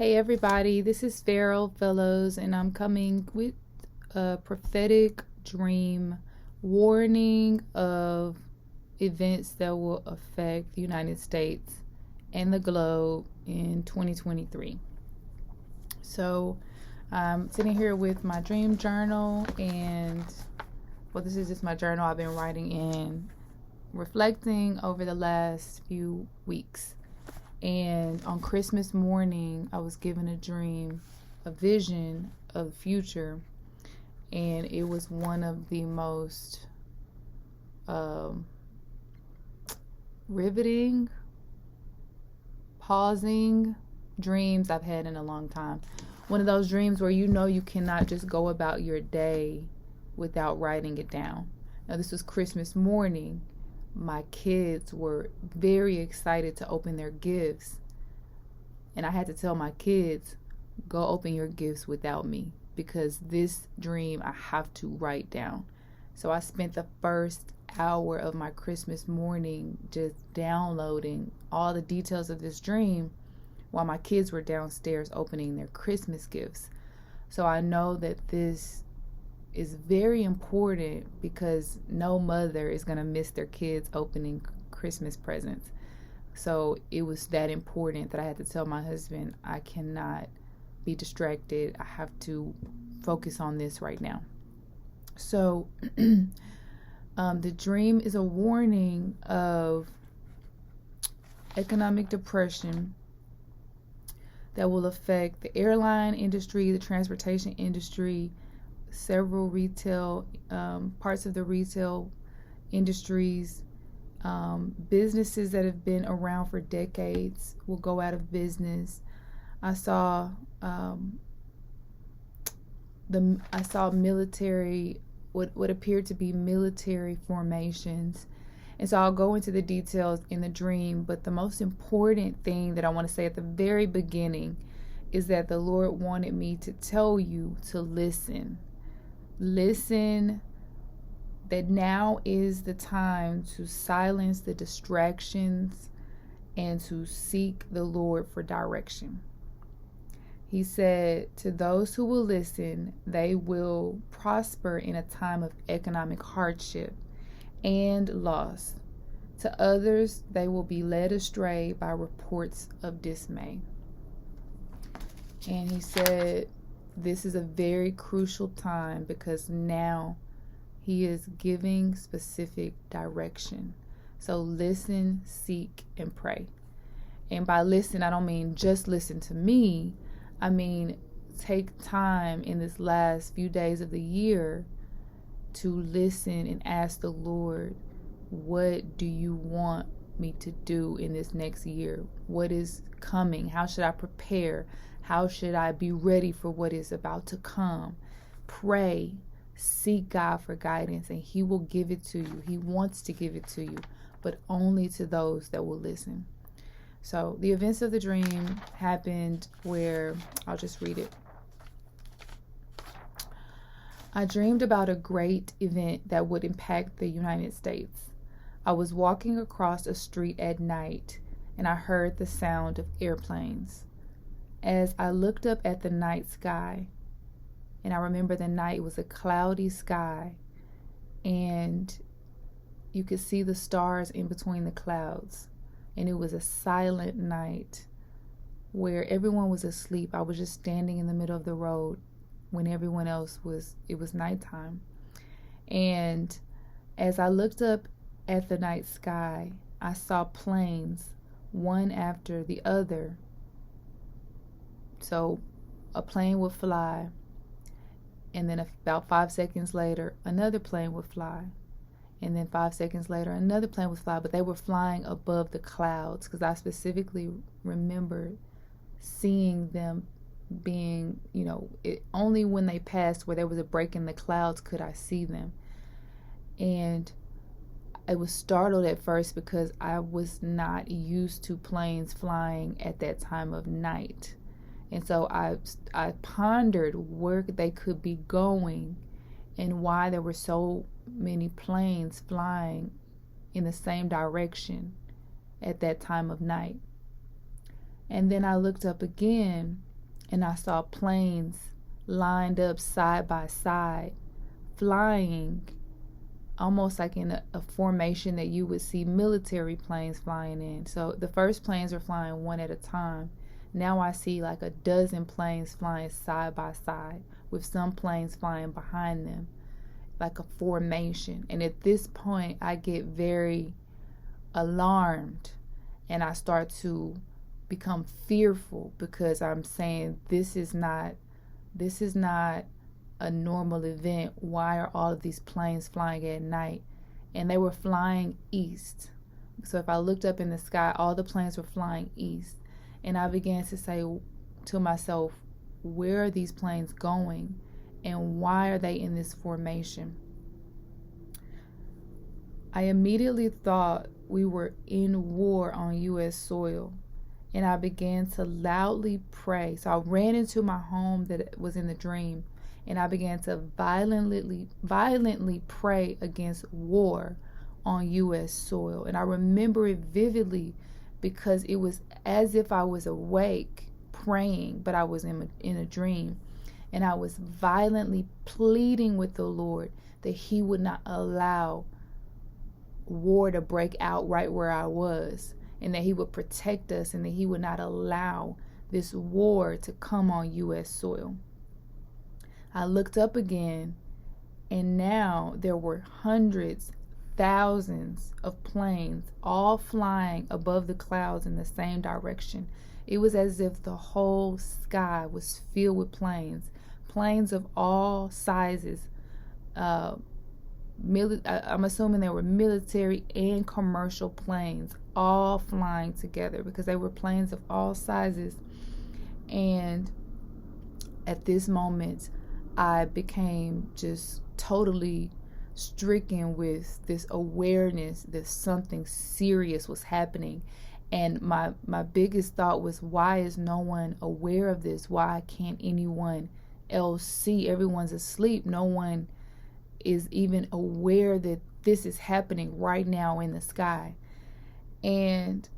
Hey everybody, this is Ferrell Fellows, and I'm coming with a prophetic dream warning of events that will affect the United States and the globe in 2023. So I'm sitting here with my dream journal, and this is just my journal I've been writing in, reflecting over the last few weeks. And on Christmas morning, I was given a dream, a vision of the future, and it was one of the most riveting, pausing dreams I've had in a long time. One of those dreams where you cannot just go about your day without writing it down. Now, this was Christmas morning. My kids were very excited to open their gifts, and I had to tell my kids, go open your gifts without me, because this dream I have to write down. So I spent the first hour of my Christmas morning just downloading all the details of this dream while my kids were downstairs opening their Christmas gifts. So I know that this is very important, because no mother is going to miss their kids opening Christmas presents. So it was that important that I had to tell my husband, I cannot be distracted. I have to focus on this right now. So the dream is a warning of economic depression that will affect the airline industry, the transportation industry, several retail parts of the retail industries. Businesses that have been around for decades will go out of business. I saw military, what appeared to be military formations. And so I'll go into the details in the dream, but the most important thing that I want to say at the very beginning is that the Lord wanted me to tell you to listen. Listen, that now is the time to silence the distractions and to seek the Lord for direction. He said, to those who will listen, they will prosper in a time of economic hardship and loss. To others, they will be led astray by reports of dismay. And he said, this is a very crucial time, because now he is giving specific direction. So listen, seek, and pray. And by listen, I don't mean just listen to me. I mean, take time in this last few days of the year to listen and ask the Lord, what do you want me to do in this next year? What is coming? How should I prepare? How should I be ready for what is about to come? Pray, seek God for guidance, and he will give it to you. He wants to give it to you, but only to those that will listen. So the events of the dream happened where, I'll just read it. I dreamed about a great event that would impact the United States. I was walking across a street at night, and I heard the sound of airplanes. As I looked up at the night sky, and I remember the night was a cloudy sky, and you could see the stars in between the clouds, and it was a silent night where everyone was asleep. I was just standing in the middle of the road when everyone else it was nighttime. And as I looked up at the night sky, I saw planes, one after the other. So a plane would fly, and then about 5 seconds later, another plane would fly. And then 5 seconds later, another plane would fly, but they were flying above the clouds, because I specifically remember seeing them being, only when they passed where there was a break in the clouds could I see them. And I was startled at first, because I was not used to planes flying at that time of night. And so I pondered where they could be going and why there were so many planes flying in the same direction at that time of night. And then I looked up again, and I saw planes lined up side by side, flying almost like in a formation that you would see military planes flying in. So the first planes were flying one at a time. Now I see like a dozen planes flying side by side, with some planes flying behind them, like a formation. And at this point, I get very alarmed, and I start to become fearful, because I'm saying, this is not a normal event. Why are all of these planes flying at night? And they were flying east. So if I looked up in the sky, all the planes were flying east. And I began to say to myself, where are these planes going? And why are they in this formation? I immediately thought we were in war on U.S. soil. And I began to loudly pray. So I ran into my home that was in the dream, and I began to violently pray against war on U.S. soil. And I remember it vividly, because it was as if I was awake praying, but I was in a dream. And I was violently pleading with the Lord that He would not allow war to break out right where I was, and that He would protect us, and that He would not allow this war to come on U.S. soil. I looked up again, and now there were hundreds, thousands of planes all flying above the clouds in the same direction. It was as if the whole sky was filled with planes of all sizes. I'm assuming there were military and commercial planes all flying together, because they were planes of all sizes. And at this moment, I became just totally stricken with this awareness that something serious was happening. And my biggest thought was, why is no one aware of this? Why can't anyone else see? Everyone's asleep. No one is even aware that this is happening right now in the sky. And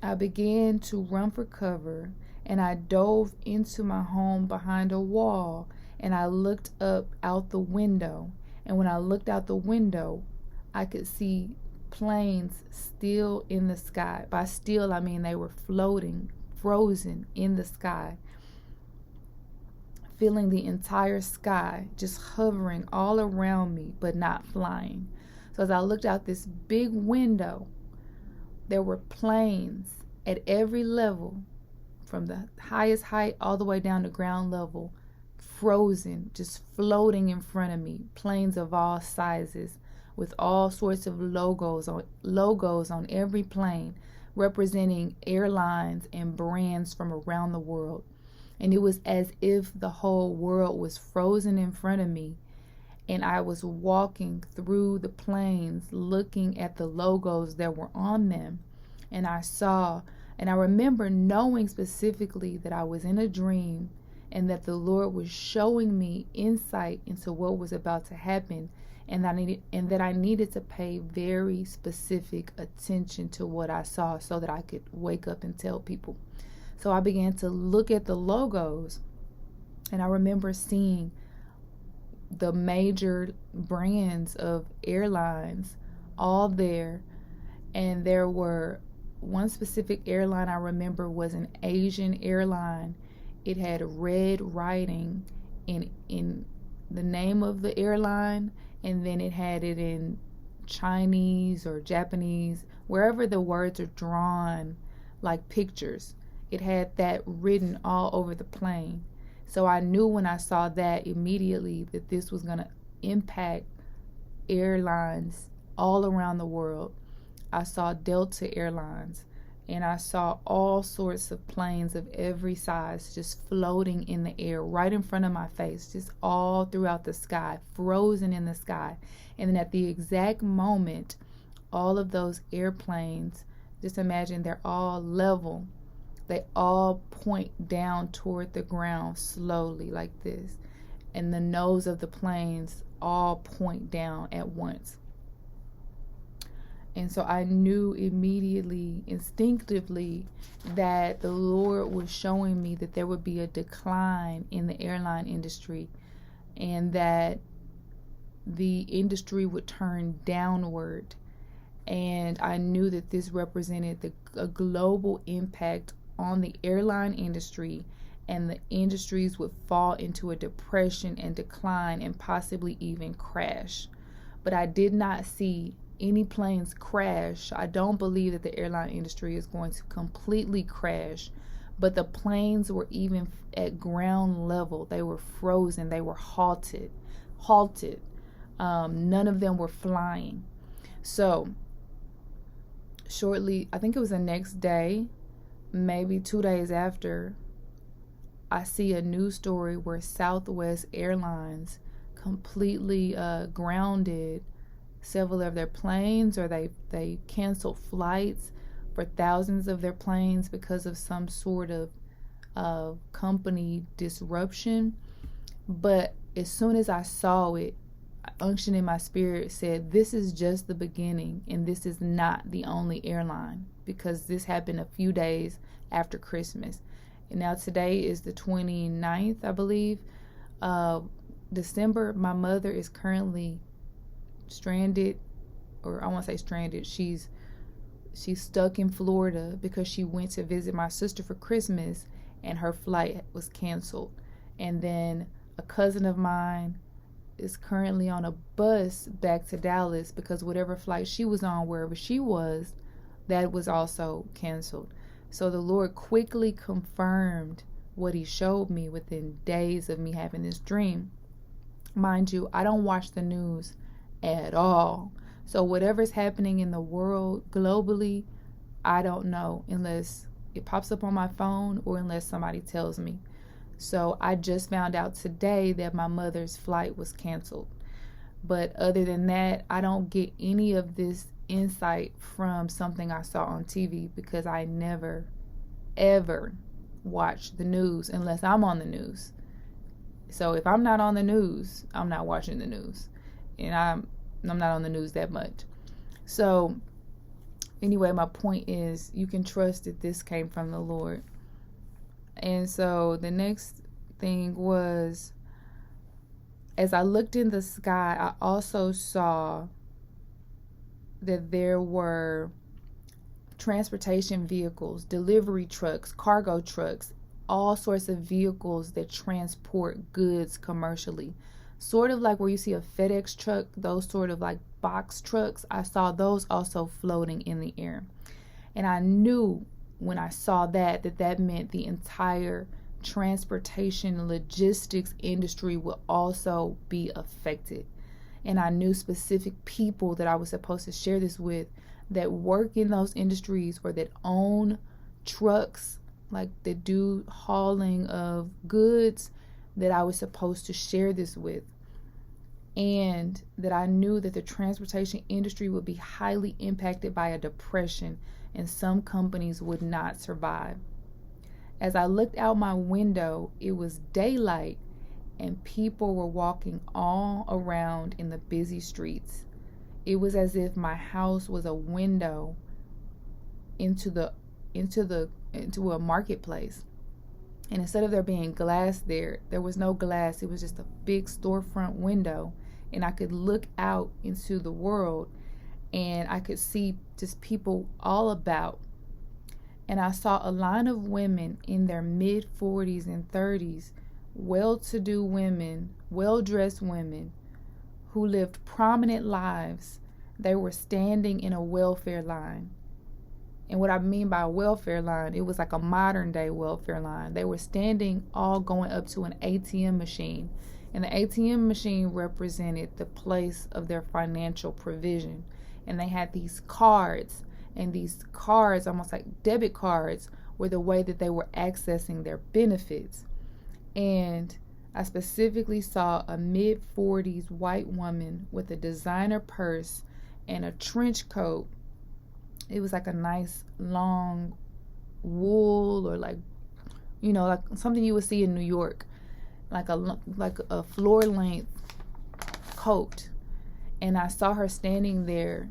I began to run for cover, and I dove into my home behind a wall, and I looked up out the window. And when I looked out the window, I could see planes still in the sky. By still, I mean they were floating, frozen in the sky, filling the entire sky, just hovering all around me, but not flying. So as I looked out this big window, there were planes at every level, from the highest height all the way down to ground level, frozen, just floating in front of me. Planes of all sizes, with all sorts of logos on every plane, representing airlines and brands from around the world. And it was as if the whole world was frozen in front of me, and I was walking through the planes looking at the logos that were on them. And I remember knowing specifically that I was in a dream, and that the Lord was showing me insight into what was about to happen, and that I needed to pay very specific attention to what I saw, so that I could wake up and tell people. So I began to look at the logos, and I remember seeing the major brands of airlines all there. And there were one specific airline I remember was an Asian airline. It had red writing in the name of the airline, and then it had it in Chinese or Japanese, wherever the words are drawn like pictures. It had that written all over the plane. So I knew when I saw that immediately that this was going to impact airlines all around the world. I saw Delta Airlines, and I saw all sorts of planes of every size just floating in the air right in front of my face, just all throughout the sky, frozen in the sky. And then at the exact moment, all of those airplanes, just imagine they're all level. They all point down toward the ground slowly like this. And the nose of the planes all point down at once. And so I knew immediately, instinctively, that the Lord was showing me that there would be a decline in the airline industry, and that the industry would turn downward. And I knew that this represented a global impact on the airline industry, and the industries would fall into a depression and decline and possibly even crash. But I did not see any planes crash. I don't believe that the airline industry is going to completely crash, but the planes were even at ground level. They were frozen. They were halted. None of them were flying. So shortly, I think it was the next day, maybe 2 days after, I see a news story where Southwest Airlines completely grounded several of their planes, or they canceled flights for thousands of their planes because of some sort of company disruption. But as soon as I saw it, unction in my spirit said, this is just the beginning, and this is not the only airline, because this happened a few days after Christmas. And now today is the 29th, I believe, December. My mother is currently stranded, or I won't say stranded. She's stuck in Florida because she went to visit my sister for Christmas, and her flight was canceled. And then a cousin of mine is currently on a bus back to Dallas because whatever flight she was on, wherever she was, that was also canceled. So the Lord quickly confirmed what he showed me within days of me having this dream. Mind you, I don't watch the news at all. So whatever's happening in the world globally, I don't know unless it pops up on my phone or unless somebody tells me. So I just found out today that my mother's flight was canceled. But other than that, I don't get any of this insight from something I saw on TV, because I never, ever watch the news unless I'm on the news. So if I'm not on the news, I'm not watching the news. And I'm not on the news that much. So anyway, my point is, you can trust that this came from the Lord. And so the next thing was, as I looked in the sky, I also saw that there were transportation vehicles, delivery trucks, cargo trucks, all sorts of vehicles that transport goods commercially. Sort of like where you see a FedEx truck, those sort of like box trucks, I saw those also floating in the air. And I knew when I saw that meant the entire transportation logistics industry would also be affected. And I knew specific people that I was supposed to share this with that work in those industries, or that own trucks, like that do hauling of goods, that I was supposed to share this with. And that I knew that the transportation industry would be highly impacted by a depression, and some companies would not survive. As I looked out my window, it was daylight, and people were walking all around in the busy streets. It was as if my house was a window into a marketplace. And instead of there being glass there was no glass. It was just a big storefront window, and I could look out into the world, and I could see just people all about. And I saw a line of women in their mid-40s and 30s, well-to-do women, well-dressed women, who lived prominent lives. They were standing in a welfare line. And what I mean by a welfare line, it was like a modern day welfare line. They were standing all going up to an ATM machine. And the ATM machine represented the place of their financial provision. And they had these cards, and these cards, almost like debit cards, were the way that they were accessing their benefits. And I specifically saw a mid-40s white woman with a designer purse and a trench coat. It was like a nice long wool, or like something you would see in New York, like a floor length coat. And I saw her standing there,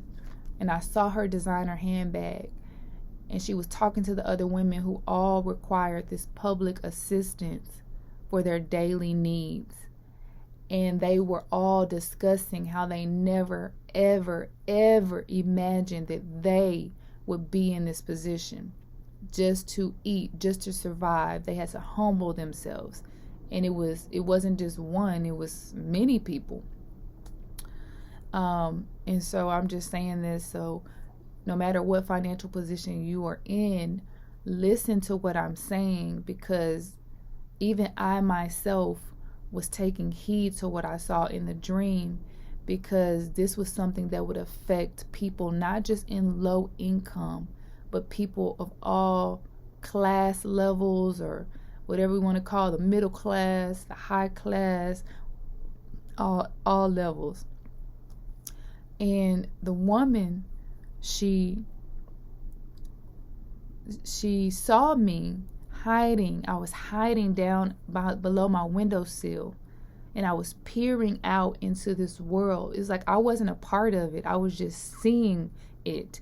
and I saw her designer handbag, and she was talking to the other women who all required this public assistance for their daily needs. And they were all discussing how they never, ever, ever imagined that they would be in this position just to eat, just to survive. They had to humble themselves. And it wasn't just one, it was many people. And so I'm just saying this, so no matter what financial position you are in, listen to what I'm saying, because even I myself was taking heed to what I saw in the dream, because this was something that would affect people not just in low income, but people of all class levels, or whatever we want to call the middle class, the high class, all levels. And the woman, she saw me hiding. I was hiding down below my windowsill, and I was peering out into this world. It's like I wasn't a part of it. I was just seeing it.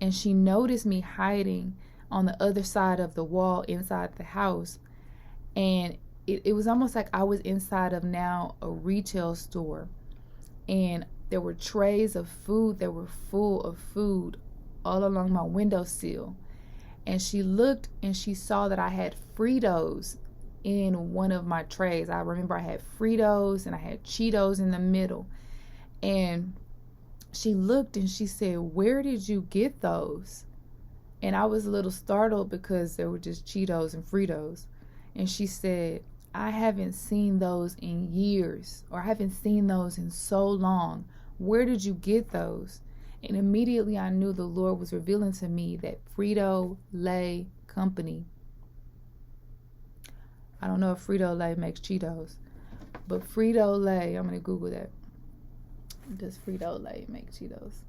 And she noticed me hiding on the other side of the wall inside the house. And it was almost like I was inside of now a retail store. And there were trays of food that were full of food all along my windowsill. And she looked and she saw that I had Fritos in one of my trays. I remember I had Fritos and I had Cheetos in the middle. And she looked and she said, "Where did you get those?" And I was a little startled because there were just Cheetos and Fritos. And she said, "I haven't seen those in years, or I haven't seen those in so long. Where did you get those?" And immediately I knew the Lord was revealing to me that Frito-Lay company, I don't know if Frito-Lay makes Cheetos, but Frito-Lay, I'm going to Google that. Does Frito-Lay make Cheetos?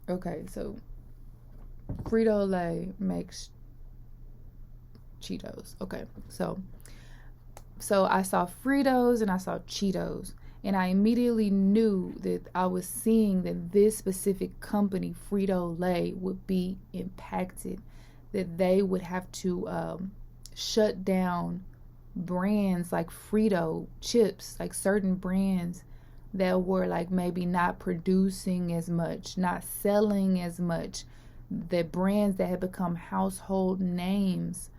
Okay, so Frito-Lay makes Cheetos. Okay, so I saw Fritos and I saw Cheetos, and I immediately knew that I was seeing that this specific company, Frito-Lay, would be impacted, that they would have to shut down brands like Frito chips, like certain brands that were like maybe not producing as much, not selling as much. The brands that had become household names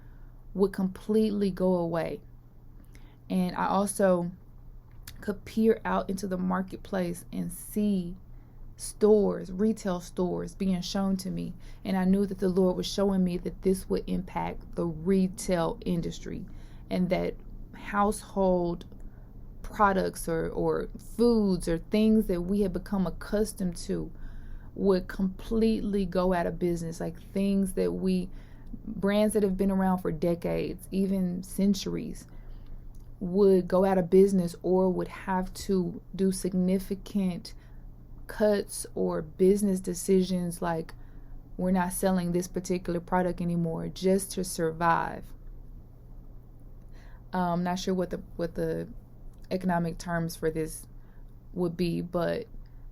would completely go away. And I also could peer out into the marketplace and see stores, retail stores being shown to me. And I knew that the Lord was showing me that this would impact the retail industry, and that household products or foods or things that we had become accustomed to would completely go out of business. Like things that brands that have been around for decades, even centuries, would go out of business or would have to do significant cuts or business decisions, like we're not selling this particular product anymore just to survive. I'm not sure what the economic terms for this would be, but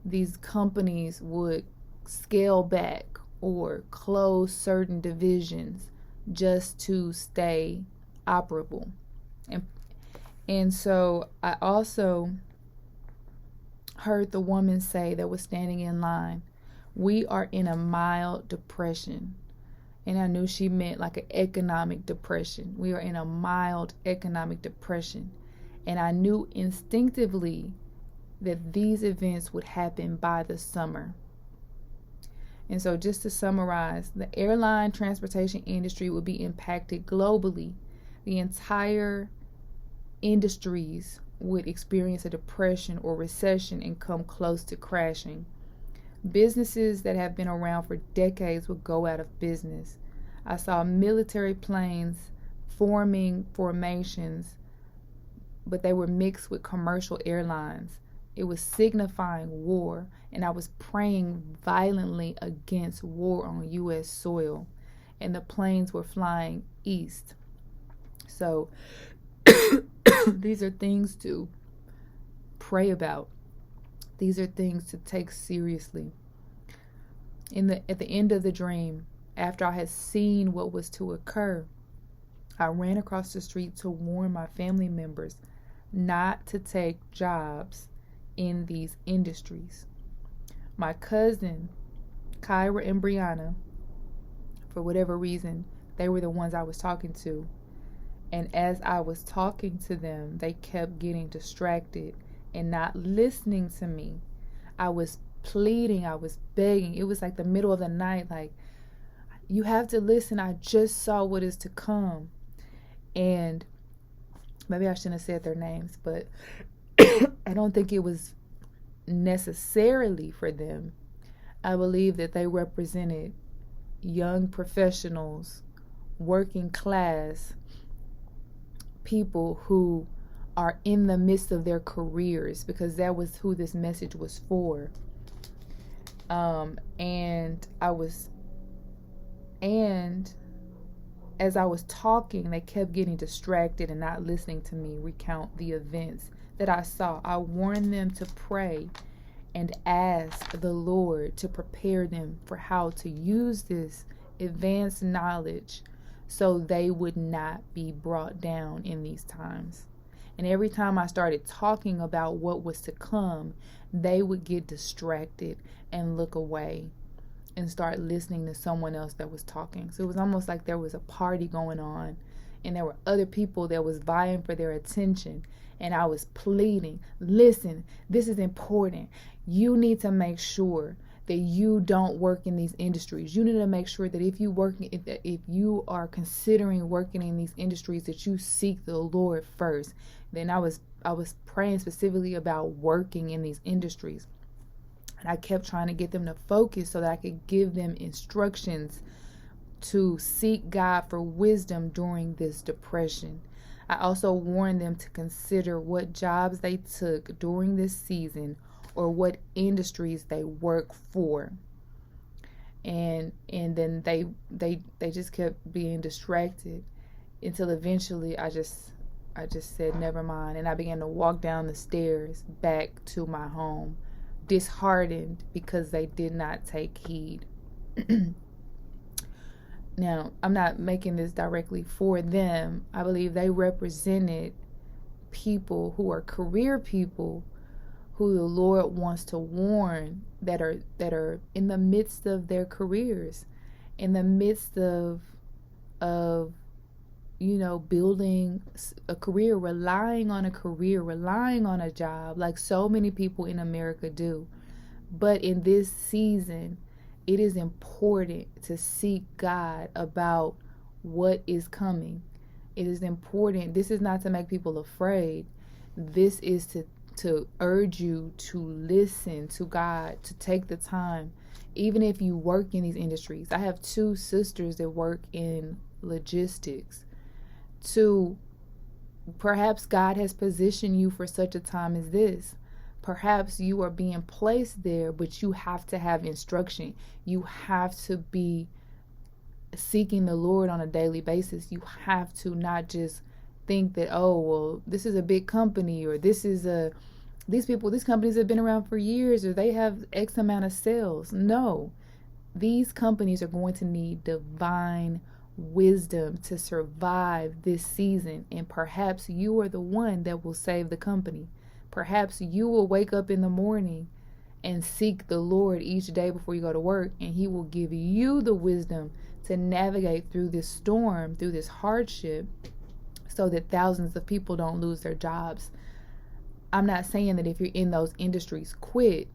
these companies would scale back or close certain divisions just to stay operable. And so I also heard the woman say that was standing in line, "We are in a mild depression." And I knew she meant like an economic depression. We are in a mild economic depression. And I knew instinctively that these events would happen by the summer. And so just to summarize, the airline transportation industry would be impacted globally. The entire industries would experience a depression or recession and come close to crashing. Businesses that have been around for decades would go out of business. I saw military planes forming formations, but they were mixed with commercial airlines. It was signifying war, and I was praying violently against war on U.S. soil, and the planes were flying east. So these are things to pray about. These are things to take seriously. At the end of the dream, after I had seen what was to occur, I ran across the street to warn my family members not to take jobs in these industries. My cousin, Kyra and Brianna, for whatever reason, they were the ones I was talking to. And as I was talking to them, they kept getting distracted and not listening to me. I was pleading, I was begging. It was like the middle of the night, like, you have to listen. I just saw what is to come. And maybe I shouldn't have said their names, but I don't think it was necessarily for them. I believe that they represented young professionals, working class people who are in the midst of their careers, because that was who this message was for. And as I was talking, they kept getting distracted and not listening to me recount the events that I saw. I warned them to pray and ask the Lord to prepare them for how to use this advanced knowledge so they would not be brought down in these times. And every time I started talking about what was to come, they would get distracted and look away and start listening to someone else that was talking. So it was almost like there was a party going on, and there were other people that was vying for their attention. And I was pleading, listen, this is important. You need to make sure that you don't work in these industries. You need to make sure that if you are considering working in these industries, that you seek the Lord first. Then I was praying specifically about working in these industries. And I kept trying to get them to focus so that I could give them instructions to seek God for wisdom during this depression. I also warned them to consider what jobs they took during this season or what industries they work for. And then they just kept being distracted until eventually I just said never mind, and I began to walk down the stairs back to my home, disheartened because they did not take heed. Now, I'm not making this directly for them. I believe they represented people who are career people who the Lord wants to warn that are in the midst of their careers, in the midst of building a career, relying on a job, like so many people in America do. But in this season, it is important to seek God about what is coming. It is important. This is not to make people afraid. This is to urge you to listen to God, to take the time, even if you work in these industries. I have two sisters that work in logistics. Perhaps God has positioned you for such a time as this. Perhaps you are being placed there, but you have to have instruction. You have to be seeking the Lord on a daily basis. You have to not just think that, oh, well, this is a big company, or these companies have been around for years, or they have X amount of sales. No, these companies are going to need divine wisdom to survive this season. And perhaps you are the one that will save the company. Perhaps you will wake up in the morning and seek the Lord each day before you go to work, and He will give you the wisdom to navigate through this storm, through this hardship, so that thousands of people don't lose their jobs. I'm not saying that if you're in those industries, quit.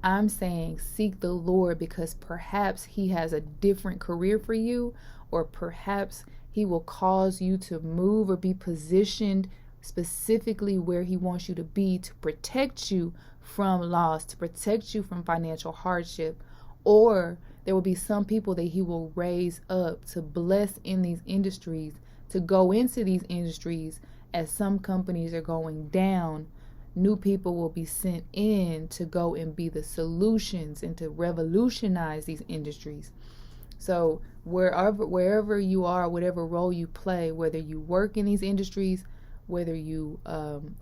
I'm saying seek the Lord, because perhaps He has a different career for you, or perhaps He will cause you to move or be positioned specifically where He wants you to be, to protect you from loss, to protect you from financial hardship. Or there will be some people that He will raise up to bless in these industries, to go into these industries as some companies are going down, New people will be sent in to go and be the solutions and to revolutionize these industries. So wherever you are, whatever role you play, whether you work in these industries, whether you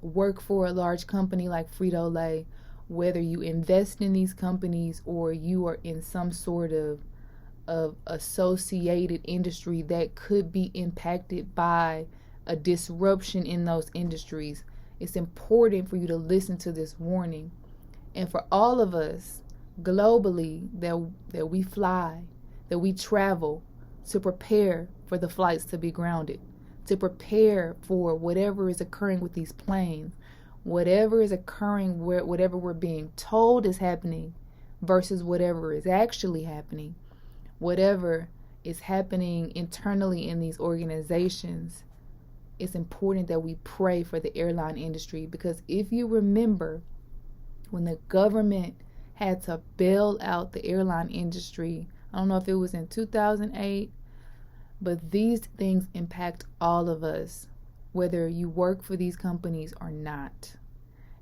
work for a large company like Frito-Lay, whether you invest in these companies, or you are in some sort of associated industry that could be impacted by a disruption in those industries, it's important for you to listen to this warning. And for all of us globally that we fly, that we travel, to prepare for the flights to be grounded, to prepare for whatever is occurring with these planes, whatever is occurring, whatever we're being told is happening versus whatever is actually happening, whatever is happening internally in these organizations. It's important that we pray for the airline industry, because if you remember, when the government had to bail out the airline industry, I don't know if it was in 2008, but these things impact all of us, whether you work for these companies or not.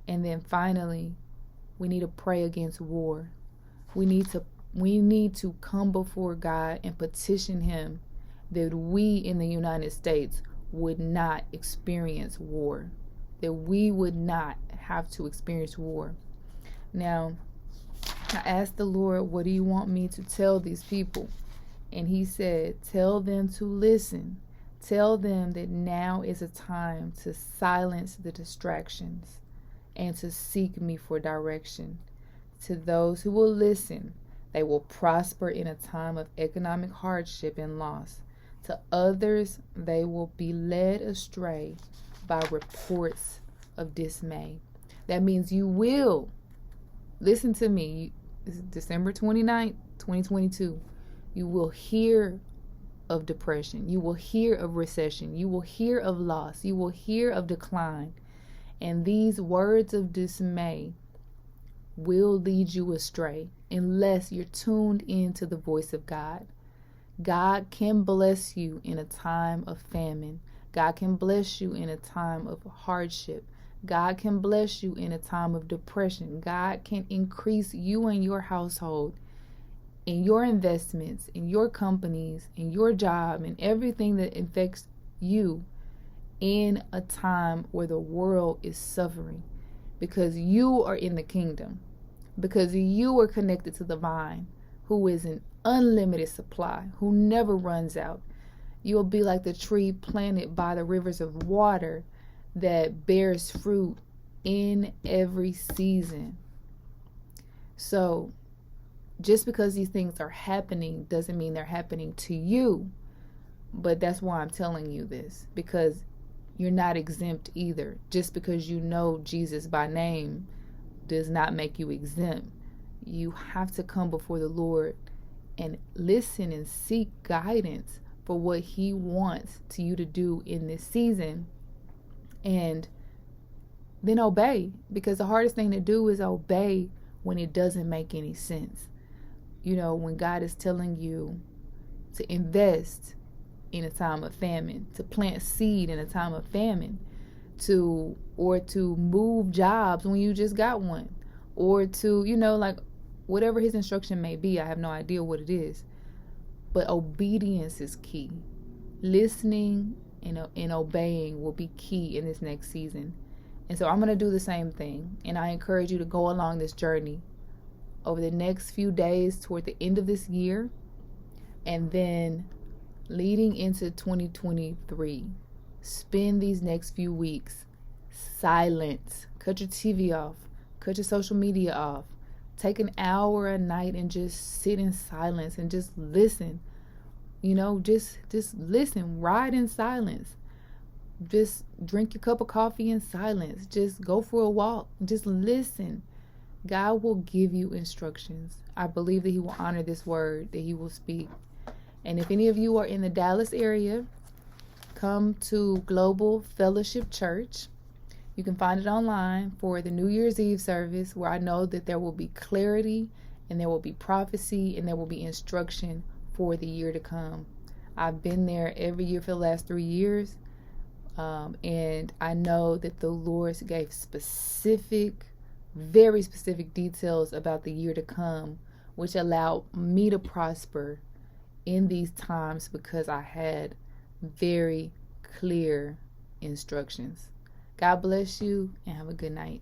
And then finally, we need to pray against war. We need to come before God and petition Him that we in the United States would not experience war, that we would not have to experience war. Now, I asked the Lord, what do you want me to tell these people? And He said, tell them to listen. Tell them that now is a time to silence the distractions and to seek me for direction. To those who will listen, they will prosper in a time of economic hardship and loss. To others, they will be led astray by reports of dismay. That means you will, listen to me, it's December 29th, 2022, you will hear of depression. You will hear of recession. You will hear of loss. You will hear of decline. And these words of dismay will lead you astray unless you're tuned into the voice of God. God can bless you in a time of famine. God can bless you in a time of hardship. God can bless you in a time of depression. God can increase you and your household, in your investments, in your companies, in your job, and everything that affects you in a time where the world is suffering, because you are in the kingdom, because you are connected to the vine, who is an unlimited supply, who never runs out. You will be like the tree planted by the rivers of water that bears fruit in every season. So just because these things are happening doesn't mean they're happening to you. But that's why I'm telling you this, because you're not exempt either. Just because you know Jesus by name does not make you exempt. You have to come before the Lord and listen and seek guidance for what He wants to you to do in this season, and then obey, because the hardest thing to do is obey when it doesn't make any sense. You know, when God is telling you to invest in a time of famine, to plant seed in a time of famine, to move jobs when you just got one, or to, like whatever His instruction may be. I have no idea what it is, but obedience is key. Listening and obeying will be key in this next season. And so I'm going to do the same thing, and I encourage you to go along this journey over the next few days toward the end of this year, and then leading into 2023. Spend these next few weeks silent. Cut your TV off. Cut your social media off. Take an hour a night and just sit in silence and just listen. Just listen. Ride in silence. Just drink your cup of coffee in silence. Just go for a walk. Just listen. God will give you instructions. I believe that He will honor this word that He will speak. And if any of you are in the Dallas area, come to Global Fellowship Church. You can find it online for the New Year's Eve service, where I know that there will be clarity and there will be prophecy and there will be instruction for the year to come. I've been there every year for the last 3 years. And I know that the Lord gave very specific details about the year to come, which allowed me to prosper in these times because I had very clear instructions. God bless you and have a good night.